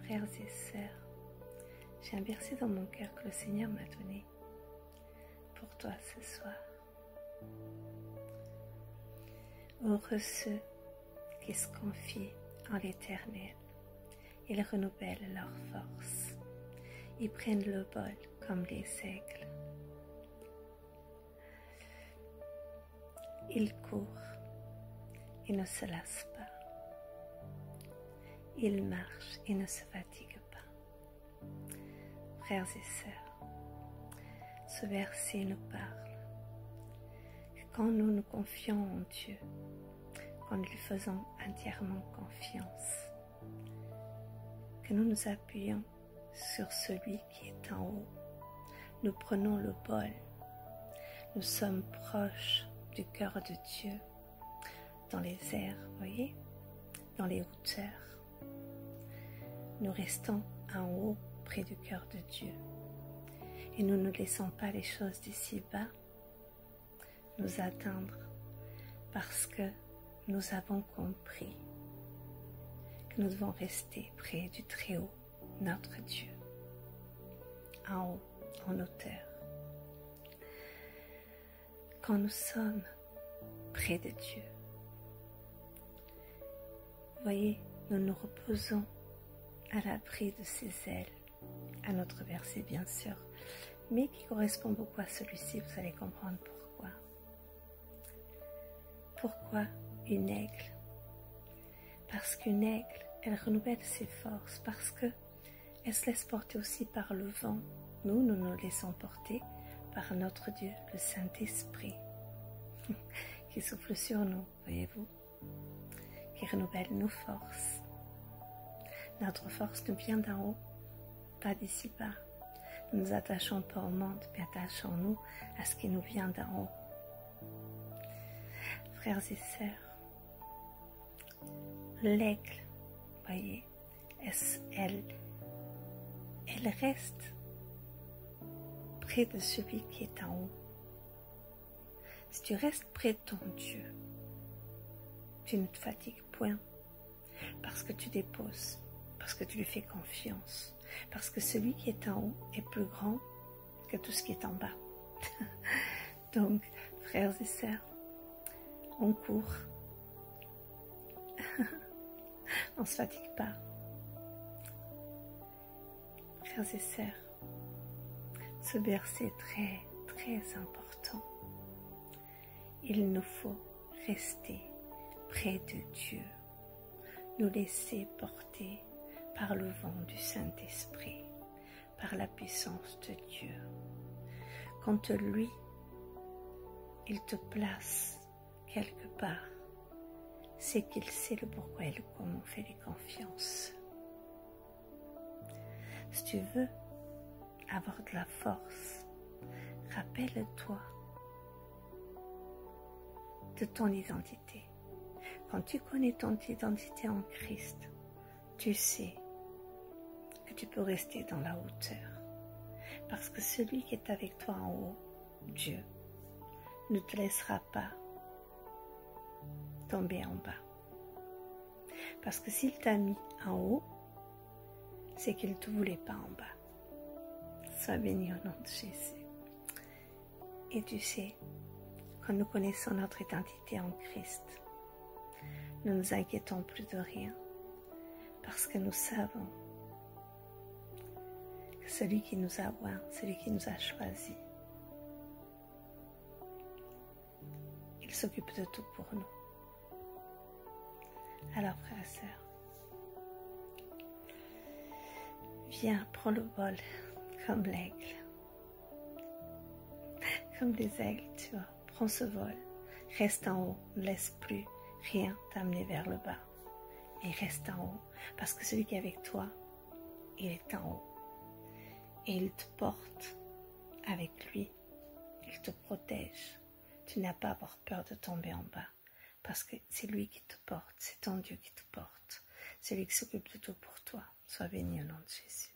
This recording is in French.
Frères et sœurs, j'ai un verset dans mon cœur que le Seigneur m'a donné pour toi ce soir. Heureux ceux qui se confient en l'Éternel. Ils renouvellent leur force. Ils prennent le vol comme les aigles. Ils courent et ne se lassent pas. Ils marchent et ne se fatiguent pas. Frères et sœurs, ce verset nous parle que quand nous nous confions en Dieu, quand nous lui faisons entièrement confiance, que nous nous appuyons sur celui qui est en haut, nous prenons le bol, nous sommes proches du cœur de Dieu, dans les airs, voyez, dans les hauteurs. Nous restons en haut, près du cœur de Dieu. Et nous ne laissons pas les choses d'ici-bas nous atteindre, parce que nous avons compris que nous devons rester près du Très-Haut, notre Dieu, en haut, en hauteur. Quand nous sommes près de Dieu, voyez, nous nous reposons à l'abri de ses ailes, à notre verset bien sûr, mais qui correspond beaucoup à celui-ci, vous allez comprendre pourquoi. Pourquoi une aigle? Parce qu'une aigle, elle renouvelle ses forces, parce que elle se laisse porter aussi par le vent. Nous nous laissons porter par notre Dieu, le Saint-Esprit, qui souffle sur nous, voyez-vous, qui renouvelle nos forces. Notre force nous vient d'en haut, pas d'ici-bas. Nous nous attachons pas au monde, mais attachons-nous à ce qui nous vient d'en haut. Frères et sœurs, l'aigle, voyez, elle reste près de celui qui est en haut. Si tu restes près de ton Dieu, tu ne te fatigues point, parce que tu déposes, parce que tu lui fais confiance, parce que celui qui est en haut est plus grand que tout ce qui est en bas. Donc, frères et sœurs, on court, on ne se fatigue pas. Frères et sœurs, ce verset est très, très important. Il nous faut rester près de Dieu, nous laisser porter par le vent du Saint-Esprit, par la puissance de Dieu. Quand lui, il te place quelque part, c'est qu'il sait le pourquoi et le comment, fais-lui confiance. Si tu veux avoir de la force, rappelle-toi de ton identité. Quand tu connais ton identité en Christ, tu sais que tu peux rester dans la hauteur. Parce que celui qui est avec toi en haut, Dieu, ne te laissera pas tomber en bas. Parce que s'il t'a mis en haut, c'est qu'il ne te voulait pas en bas. Sois béni au nom de Jésus. Et tu sais, quand nous connaissons notre identité en Christ, nous ne nous inquiétons plus de rien, parce que nous savons que celui qui nous a oint, celui qui nous a choisis, il s'occupe de tout pour nous. Alors, frères et sœurs, viens, prends le vol comme l'aigle. Comme les aigles, tu vois, prends ce vol. Reste en haut, ne laisse plus rien t'amener vers le bas. Et reste en haut, parce que celui qui est avec toi, il est en haut. Et il te porte avec lui. Il te protège. Tu n'as pas à avoir peur de tomber en bas. Parce que c'est lui qui te porte, c'est ton Dieu qui te porte. C'est lui qui s'occupe de tout pour toi. Sois béni au nom de Jésus.